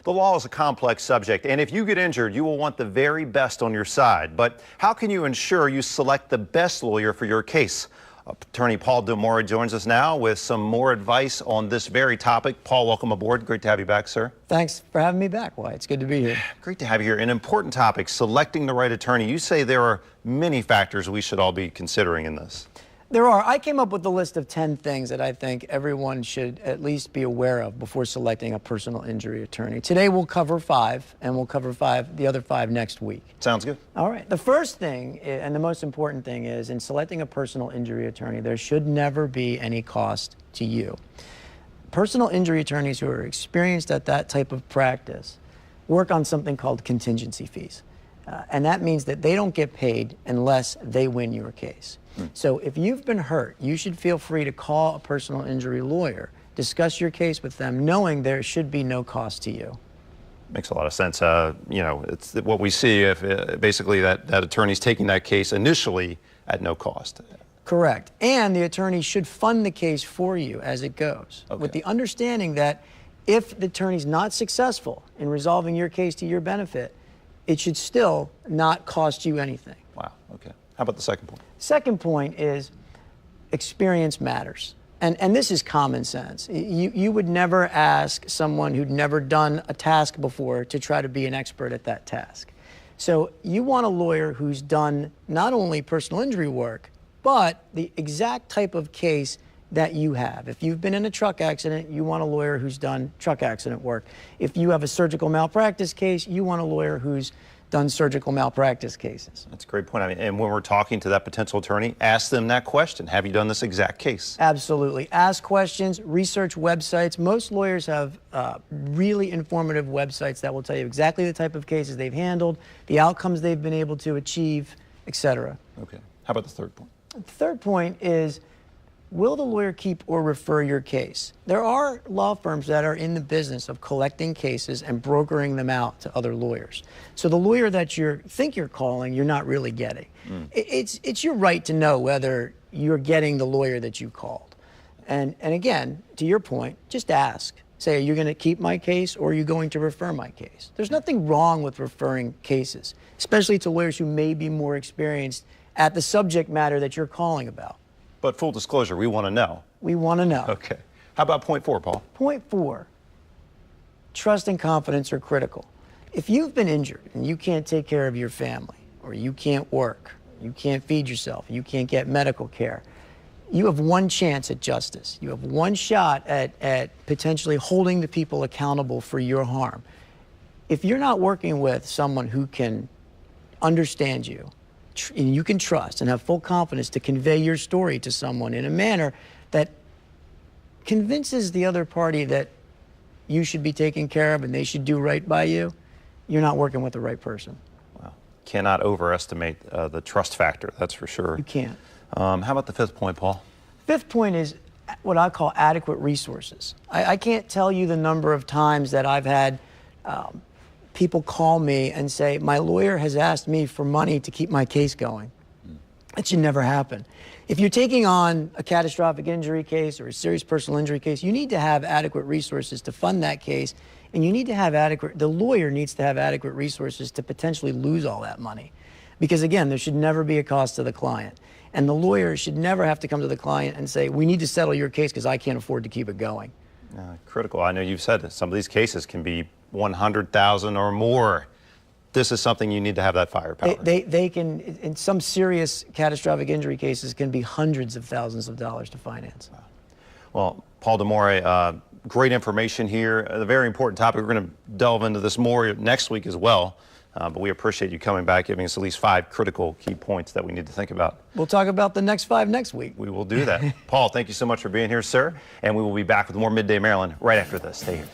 The law is a complex subject, and if you get injured, you will want the very best on your side. But how can you ensure you select the best lawyer for your case? Attorney Paul Demore joins us now with some more advice on this very topic. Paul, welcome aboard. Great to have you back, sir. Thanks for having me back, Wyatt. It's good to be here. Great to have you here. An important topic, selecting the right attorney. You say there are many factors we should all be considering in this. There are. I came up with a list of 10 things that I think everyone should at least be aware of before selecting a personal injury attorney. Today we'll cover 5, and we'll cover the other 5 next week. Sounds good. All right. The first thing, and the most important thing, is in selecting a personal injury attorney, there should never be any cost to you. Personal injury attorneys who are experienced at that type of practice work on something called contingency fees. And that means that they don't get paid unless they win your case. So if you've been hurt, you should feel free to call a personal injury lawyer, discuss your case with them, knowing there should be no cost to you. Makes a lot of sense. You know, it's what we see if basically that attorney's taking that case initially at no cost. Correct. And the attorney should fund the case for you as it goes, with the understanding that if the attorney's not successful in resolving your case to your benefit, it should still not cost you anything. Wow. Okay. How about the second point? Second point is experience matters. And this is common sense. You would never ask someone who'd never done a task before to try to be an expert at that task. So you want a lawyer who's done not only personal injury work, but the exact type of case that you have. If you've been in a truck accident, you want a lawyer who's done truck accident work. If you have a surgical malpractice case, you want a lawyer who's done surgical malpractice cases. That's a great point. I mean, and when we're talking to that potential attorney, ask them that question. Have you done this exact case? Absolutely. Ask questions, research websites. Most lawyers have really informative websites that will tell you exactly the type of cases they've handled, the outcomes they've been able to achieve, etc. Okay. How about the third point? The third point is, will the lawyer keep or refer your case? There are law firms that are in the business of collecting cases and brokering them out to other lawyers. So the lawyer that you think you're calling, you're not really getting. It's your right to know whether you're getting the lawyer that you called. And again, to your point, just ask. Say, are you going to keep my case or are you going to refer my case? There's nothing wrong with referring cases, especially to lawyers who may be more experienced at the subject matter that you're calling about. But full disclosure, we want to know. We want to know. Okay. How about point 4, Paul? Point 4, trust and confidence are critical. If you've been injured and you can't take care of your family, or you can't work, you can't feed yourself, you can't get medical care, you have one chance at justice. You have one shot at potentially holding the people accountable for your harm. If you're not working with someone who can understand you, and you can trust and have full confidence to convey your story to someone in a manner that convinces the other party that you should be taken care of and they should do right by you, you're not working with the right person. Wow. Cannot overestimate the trust factor, that's for sure. You can't. How about the 5th point, Paul? 5th point is what I call adequate resources. I can't tell you the number of times that I've had people call me and say, my lawyer has asked me for money to keep my case going. That should never happen. If you're taking on a catastrophic injury case or a serious personal injury case, you need to have adequate resources to fund that case, and you need to have the lawyer needs to have adequate resources to potentially lose all that money. Because again, there should never be a cost to the client. And the lawyer should never have to come to the client and say, we need to settle your case because I can't afford to keep it going. Critical. I know you've said that some of these cases can be $100,000 or more. This is something you need to have that firepower. They can, in some serious catastrophic injury cases, can be hundreds of thousands of dollars to finance. Wow. Well, Paul Demore, great information here. A very important topic. We're going to delve into this more next week as well. But we appreciate you coming back, giving us at least 5 critical key points that we need to think about. We'll talk about the next 5 next week. We will do that. Paul, thank you so much for being here, sir. And we will be back with more Midday Maryland right after this. Stay here.